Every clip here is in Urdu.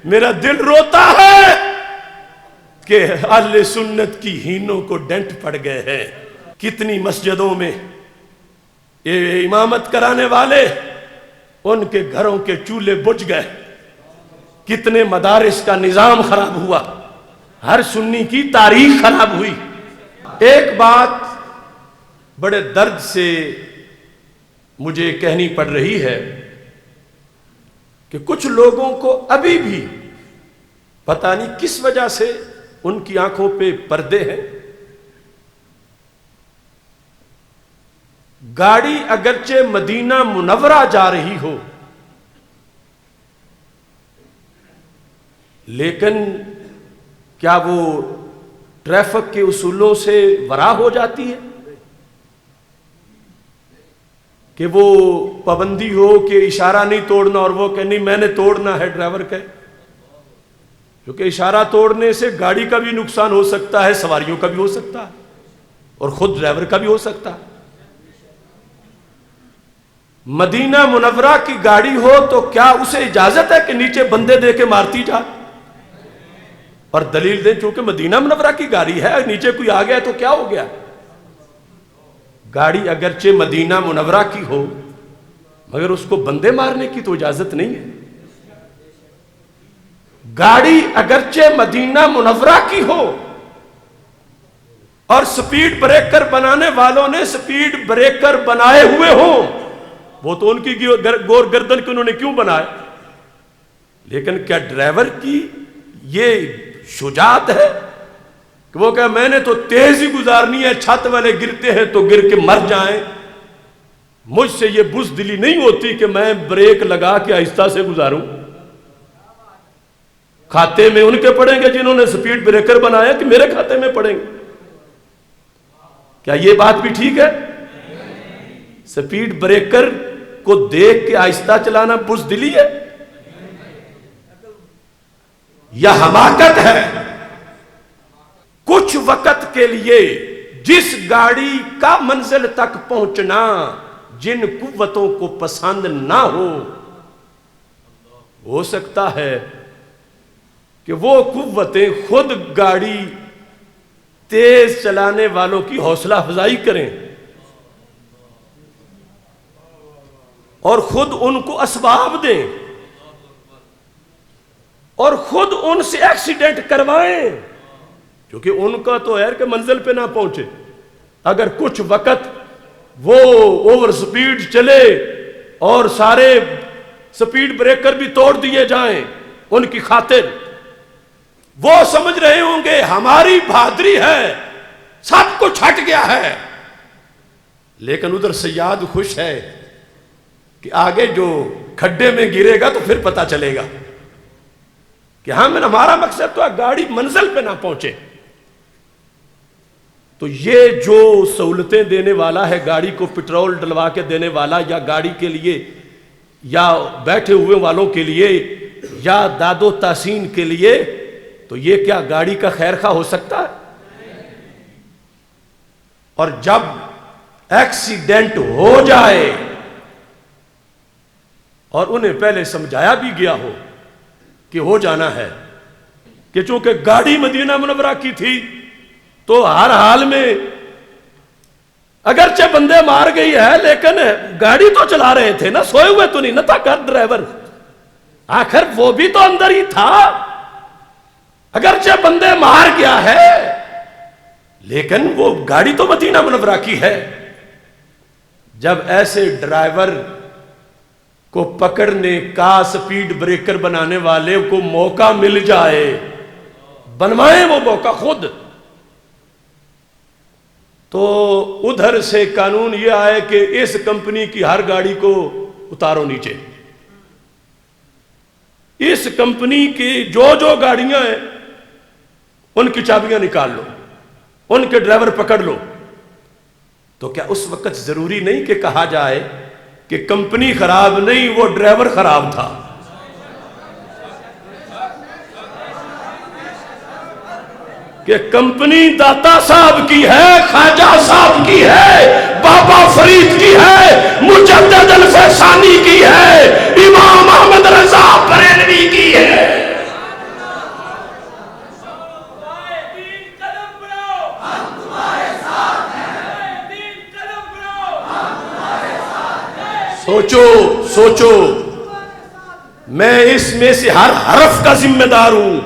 میرا دل روتا ہے کہ اہل سنت کی ہینوں کو ڈنٹ پڑ گئے ہیں. کتنی مسجدوں میں یہ امامت کرانے والے ان کے گھروں کے چولہے بجھ گئے. کتنے مدارس کا نظام خراب ہوا. ہر سنی کی تاریخ خراب ہوئی. ایک بات بڑے درد سے مجھے کہنی پڑ رہی ہے کہ کچھ لوگوں کو ابھی بھی پتہ نہیں کس وجہ سے ان کی آنکھوں پہ پردے ہیں. گاڑی اگرچہ مدینہ منورہ جا رہی ہو لیکن کیا وہ ٹریفک کے اصولوں سے ورا ہو جاتی ہے کہ وہ پابندی ہو کہ اشارہ نہیں توڑنا اور وہ کہ نہیں میں نے توڑنا ہے ڈرائیور کا. کیونکہ اشارہ توڑنے سے گاڑی کا بھی نقصان ہو سکتا ہے, سواریوں کا بھی ہو سکتا ہے اور خود ڈرائیور کا بھی ہو سکتا ہے. مدینہ منورہ کی گاڑی ہو تو کیا اسے اجازت ہے کہ نیچے بندے دے کے مارتی جا اور دلیل دیں چونکہ مدینہ منورہ کی گاڑی ہے, نیچے کوئی آ گیا تو کیا ہو گیا. گاڑی اگرچہ مدینہ منورہ کی ہو مگر اس کو بندے مارنے کی تو اجازت نہیں ہے. گاڑی اگرچہ مدینہ منورہ کی ہو اور سپیڈ بریکر بنانے والوں نے سپیڈ بریکر بنائے ہوئے ہوں, وہ تو ان کی گور گردن کے انہوں نے کیوں بنائے, لیکن کیا ڈرائیور کی یہ شجاعت ہے کہ وہ کہ میں نے تو تیز ہی گزارنی ہے, چھت والے گرتے ہیں تو گر کے مر جائیں. مجھ سے یہ بزدلی نہیں ہوتی کہ میں بریک لگا کے آہستہ سے گزاروں. کھاتے میں ان کے پڑیں گے جنہوں نے سپیڈ بریکر بنایا کہ میرے کھاتے میں پڑیں گے. کیا یہ بات بھی ٹھیک ہے؟ سپیڈ بریکر کو دیکھ کے آہستہ چلانا بزدلی ہے یا حماقت ہے؟ کچھ وقت کے لیے جس گاڑی کا منزل تک پہنچنا جن قوتوں کو پسند نہ ہو سکتا ہے کہ وہ قوتیں خود گاڑی تیز چلانے والوں کی حوصلہ افزائی کریں اور خود ان کو اسباب دیں اور خود ان سے ایکسیڈنٹ کروائیں, کیونکہ ان کا تو ہے کہ منزل پہ نہ پہنچے. اگر کچھ وقت وہ اوور سپیڈ چلے اور سارے سپیڈ بریکر بھی توڑ دیے جائیں ان کی خاطر, وہ سمجھ رہے ہوں گے ہماری بہادری ہے, سب کچھ ہٹ گیا ہے. لیکن ادھر سیاد خوش ہے کہ آگے جو کھڈے میں گرے گا تو پھر پتا چلے گا کہ ہمارا مقصد تو ہے گاڑی منزل پہ نہ پہنچے. تو یہ جو سہولتیں دینے والا ہے, گاڑی کو پٹرول ڈلوا کے دینے والا یا گاڑی کے لیے یا بیٹھے ہوئے والوں کے لیے یا داد و تحسین کے لیے, تو یہ کیا گاڑی کا خیر خواہ ہو سکتا ہے؟ اور جب ایکسیڈنٹ ہو جائے اور انہیں پہلے سمجھایا بھی گیا ہو کہ ہو جانا ہے کہ چونکہ گاڑی مدینہ منورہ کی تھی تو ہر حال میں اگرچہ بندے مار گئی ہے لیکن گاڑی تو چلا رہے تھے نا, سوئے ہوئے تو نہیں نہ تھا کر ڈرائیور, آخر وہ بھی تو اندر ہی تھا. اگرچہ بندے مار گیا ہے لیکن وہ گاڑی تو مدینہ منورہ کی ہے. جب ایسے ڈرائیور کو پکڑنے کا سپیڈ بریکر بنانے والے کو موقع مل جائے, بنوائیں وہ موقع خود, تو ادھر سے قانون یہ آئے کہ اس کمپنی کی ہر گاڑی کو اتارو نیچے, اس کمپنی کی جو گاڑیاں ہیں ان کی چابیاں نکال لو, ان کے ڈرائیور پکڑ لو. تو کیا اس وقت ضروری نہیں کہ کہا جائے کہ کمپنی خراب نہیں, وہ ڈرائیور خراب تھا؟ کہ کمپنی داتا صاحب کی ہے, خواجہ صاحب کی ہے, بابا فرید کی ہے, مجدد الفیسانی کی ہے, امام احمد رضا بریلوی کی ہے. سوچو سوچو، میں اس میں سے ہر حرف کا ذمہ دار ہوں،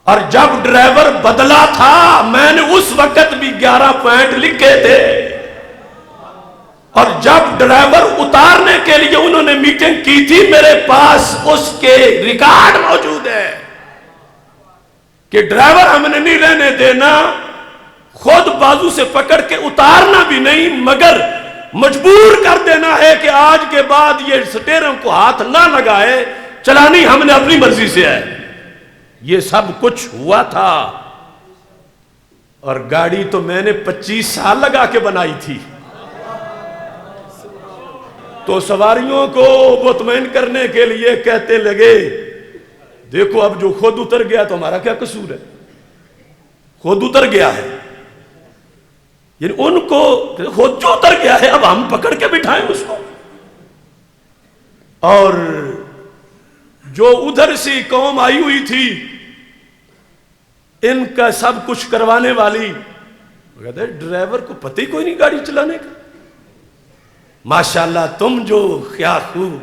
اور جب ڈرائیور بدلا تھا میں نے اس وقت بھی 11 پوائنٹ لکھے تھے، اور جب ڈرائیور اتارنے کے لیے انہوں نے میٹنگ کی تھی میرے پاس اس کے ریکارڈ موجود ہے کہ ڈرائیور ہم نے نہیں رہنے دینا، خود بازو سے پکڑ کے اتارنا بھی نہیں، مگر مجبور کر دینا ہے کہ آج کے بعد یہ سٹیرنگ کو ہاتھ نہ لگائے، چلانی ہم نے اپنی مرضی سے ہے۔ یہ سب کچھ ہوا تھا، اور گاڑی تو میں نے 25 سال لگا کے بنائی تھی۔ تو سواریوں کو مطمئن کرنے کے لیے کہتے لگے دیکھو اب جو خود اتر گیا تو ہمارا کیا قصور ہے، خود اتر گیا ہے، یعنی ان کو خود جو اتر گیا ہے اب ہم پکڑ کے بٹھائیں اس کو۔ اور جو ادھر سے قوم آئی ہوئی تھی ان کا سب کچھ کروانے والی، کہتے ڈرائیور کو پتہ ہی کوئی نہیں گاڑی چلانے کا، ماشاءاللہ تم جو کیا خوب،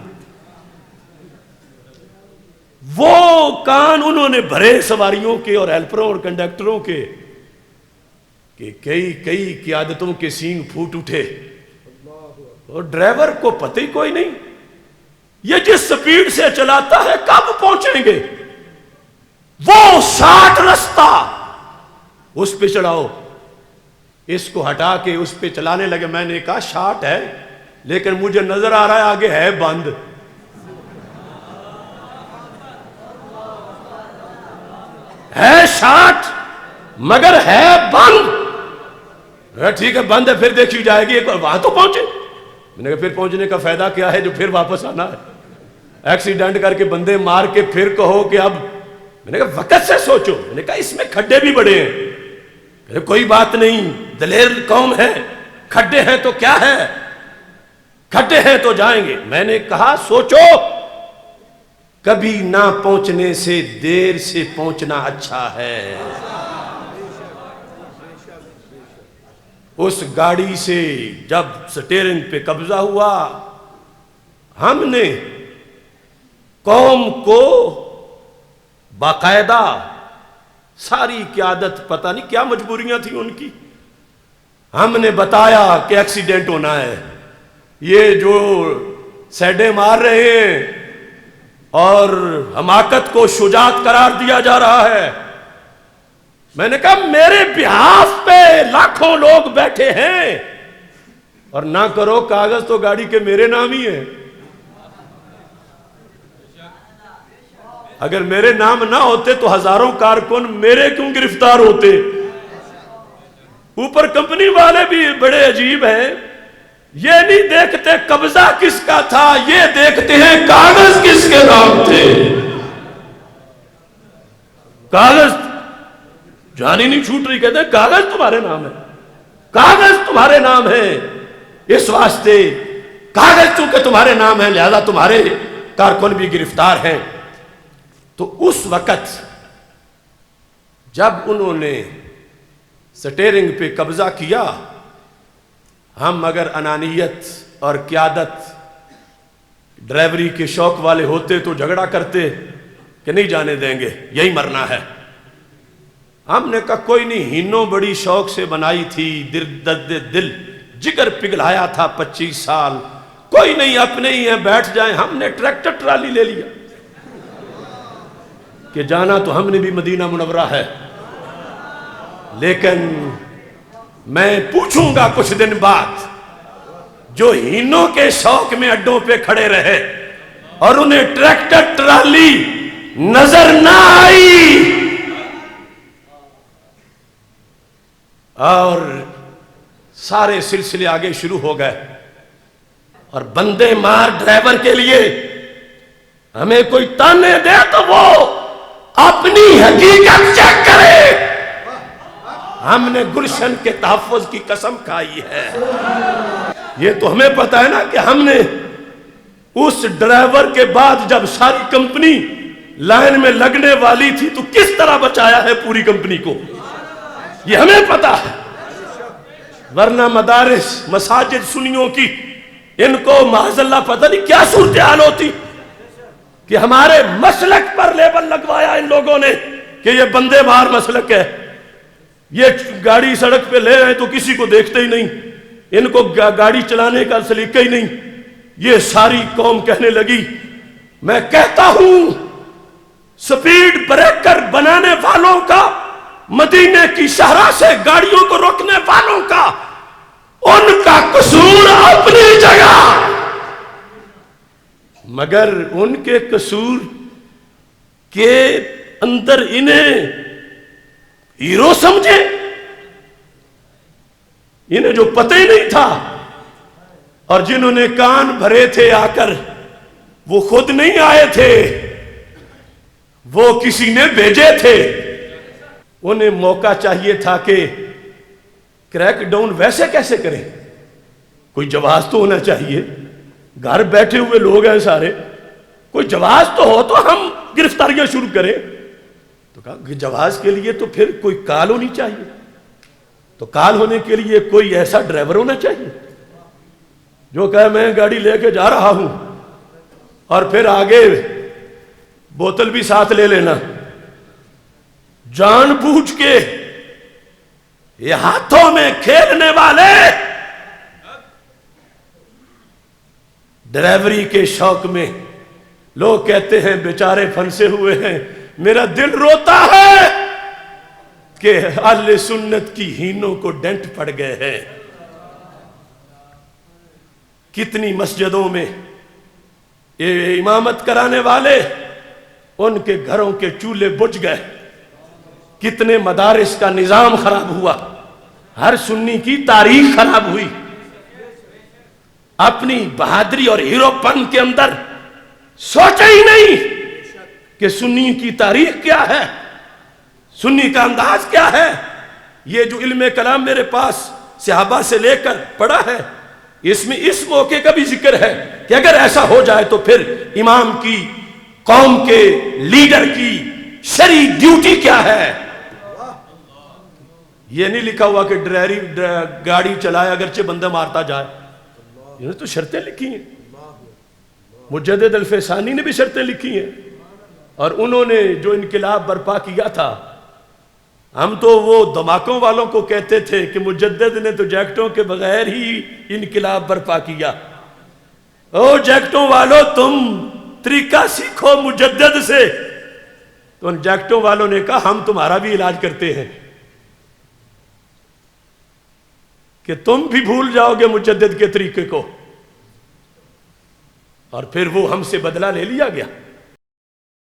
وہ کان انہوں نے بھرے سواریوں کے اور ہیلپروں اور کنڈکٹروں کے کہ کئی قیادتوں کے سینگ پھوٹ اٹھے، اور ڈرائیور کو پتہ ہی کوئی نہیں، یہ جس سپیڈ سے چلاتا ہے کب پہنچیں گے، وہ 60 رستہ اس پہ چڑھاؤ، اس کو ہٹا کے اس پہ چلانے لگے۔ میں نے کہا 60 ہے لیکن مجھے نظر آ رہا ہے آگے ہے بند، ہے 60 مگر ہے بند۔ ٹھیک ہے بند ہے، پھر دیکھی جائے گی، ایک بار وہاں تو پہنچے۔ میں نے کہا پھر پہنچنے کا فائدہ کیا ہے جو پھر واپس آنا ہے، ایکسیڈنٹ کر کے بندے مار کے پھر کہو کہ اب، میں نے کہا وقت سے سوچو، میں نے کہا اس میں کھڈے بھی بڑے ہیں، کوئی بات نہیں، دلیر قوم ہے، کھڈے ہیں تو کیا ہے، کھڈے ہیں تو جائیں گے۔ میں نے کہا سوچو، کبھی نہ پہنچنے سے دیر سے پہنچنا اچھا ہے۔ اس گاڑی سے جب سٹیرنگ پہ قبضہ ہوا، ہم نے قوم کو باقاعدہ ساری قیادت، پتہ نہیں کیا مجبوریاں تھیں ان کی، ہم نے بتایا کہ ایکسیڈنٹ ہونا ہے، یہ جو سیڈیں مار رہے ہیں اور حماقت کو شجاعت قرار دیا جا رہا ہے۔ میں نے کہا میرے بہاف پہ لاکھوں لوگ بیٹھے ہیں، اور نہ کرو کاغذ تو گاڑی کے میرے نام ہی ہیں، اگر میرے نام نہ ہوتے تو ہزاروں کارکن میرے کیوں گرفتار ہوتے۔ اوپر کمپنی والے بھی بڑے عجیب ہیں، یہ نہیں دیکھتے قبضہ کس کا تھا، یہ دیکھتے ہیں کاغذ کس کے نام تھے۔ کاغذ جانی نہیں چھوٹ رہی، کہتے ہیں کاغذ تمہارے نام ہے، کاغذ تمہارے نام ہے، اس واسطے کاغذ چونکہ تمہارے نام ہے لہذا تمہارے کارکن بھی گرفتار ہیں۔ تو اس وقت جب انہوں نے سٹیرنگ پہ قبضہ کیا، ہم اگر انانیت اور قیادت ڈرائیوری کے شوق والے ہوتے تو جھگڑا کرتے کہ نہیں جانے دیں گے، یہی مرنا ہے۔ ہم نے کہا کوئی نہیں، ہینوں بڑی شوق سے بنائی تھی، درد دل جگر پگھلایا تھا 25 سال، کوئی نہیں اپنے ہی ہیں بیٹھ جائیں۔ ہم نے ٹریکٹر ٹرالی لے لیا کہ جانا تو ہم نے بھی مدینہ منورہ ہے، لیکن میں پوچھوں گا کچھ دن بعد جو ہینوں کے شوق میں اڈوں پہ کھڑے رہے اور انہیں ٹریکٹر ٹرالی نظر نہ آئی اور سارے سلسلے آگے شروع ہو گئے، اور بندے مار ڈرائیور کے لیے ہمیں کوئی تانے دے تو وہ اپنی حقیقت چیک کرے۔ ہم نے گلشن کے تحفظ کی قسم کھائی ہے، یہ تو ہمیں پتا ہے نا کہ ہم نے اس ڈرائیور کے بعد جب ساری کمپنی لائن میں لگنے والی تھی تو کس طرح بچایا ہے پوری کمپنی کو، یہ ہمیں پتا ہے۔ ورنہ مدارس مساجد سنیوں کی ان کو معاذ اللہ پتہ نہیں کیا صورتحال ہوتی کہ ہمارے مسلک پر لیبل لگوایا ان لوگوں نے کہ یہ بندے مار مسلک ہے. یہ گاڑی سڑک پہ لے آئے تو کسی کو دیکھتے ہی نہیں, ان کو گاڑی چلانے کا سلیقہ ہی نہیں. یہ ساری قوم کہنے لگی, میں کہتا ہوں سپیڈ بریکر بنانے والوں کا, مدینے کی شہرہ سے گاڑیوں کو روکنے والوں کا, ان کا قصور اپنی جگہ, مگر ان کے قصور کے اندر انہیں ہیرو سمجھے, انہیں جو پتہ ہی نہیں تھا, اور جنہوں نے کان بھرے تھے آ کر, وہ خود نہیں آئے تھے, وہ کسی نے بھیجے تھے. انہیں موقع چاہیے تھا کہ کریک ڈاؤن ویسے کیسے کریں, کوئی جواز تو ہونا چاہیے, گھر بیٹھے ہوئے لوگ ہیں سارے, کوئی جواز تو ہو تو ہم گرفتاریاں شروع کریں. تو کہا کہ جواز کے لیے تو پھر کوئی کال ہونی چاہیے, تو کال ہونے کے لیے کوئی ایسا ڈرائیور ہونا چاہیے جو کہے میں گاڑی لے کے جا رہا ہوں, اور پھر آگے بوتل بھی ساتھ لے لینا. جان بوجھ کے یہ ہاتھوں میں کھیلنے والے ڈرائیوری کے شوق میں, لوگ کہتے ہیں بیچارے پھنسے ہوئے ہیں. میرا دل روتا ہے کہ اہل سنت کی ہینوں کو ڈنٹ پڑ گئے ہیں. کتنی مسجدوں میں یہ امامت کرانے والے, ان کے گھروں کے چولہے بجھ گئے, کتنے مدارس کا نظام خراب ہوا, ہر سنی کی تاریخ خراب ہوئی. اپنی بہادری اور ہیرو پن کے اندر سوچا ہی نہیں کہ سنی کی تاریخ کیا ہے, سنی کا انداز کیا ہے. یہ جو علم کلام میرے پاس صحابہ سے لے کر پڑا ہے, اس میں اس موقع کا بھی ذکر ہے کہ اگر ایسا ہو جائے تو پھر امام کی, قوم کے لیڈر کی شرعی ڈیوٹی کیا ہے. یہ نہیں لکھا ہوا کہ گاڑی چلائے اگرچہ بندہ مارتا جائے, یہ تو شرطیں لکھی ہیں. مجدد الفسانی نے بھی شرطیں لکھی ہیں, اور انہوں نے جو انقلاب برپا کیا تھا, ہم تو وہ دھماکوں والوں کو کہتے تھے کہ مجدد نے تو جیکٹوں کے بغیر ہی انقلاب برپا کیا. او جیکٹوں والوں, تم طریقہ سیکھو مجدد سے. تو ان جیکٹوں والوں نے کہا ہم تمہارا بھی علاج کرتے ہیں کہ تم بھی بھول جاؤ گے مجدد کے طریقے کو. اور پھر وہ ہم سے بدلہ لے لیا گیا.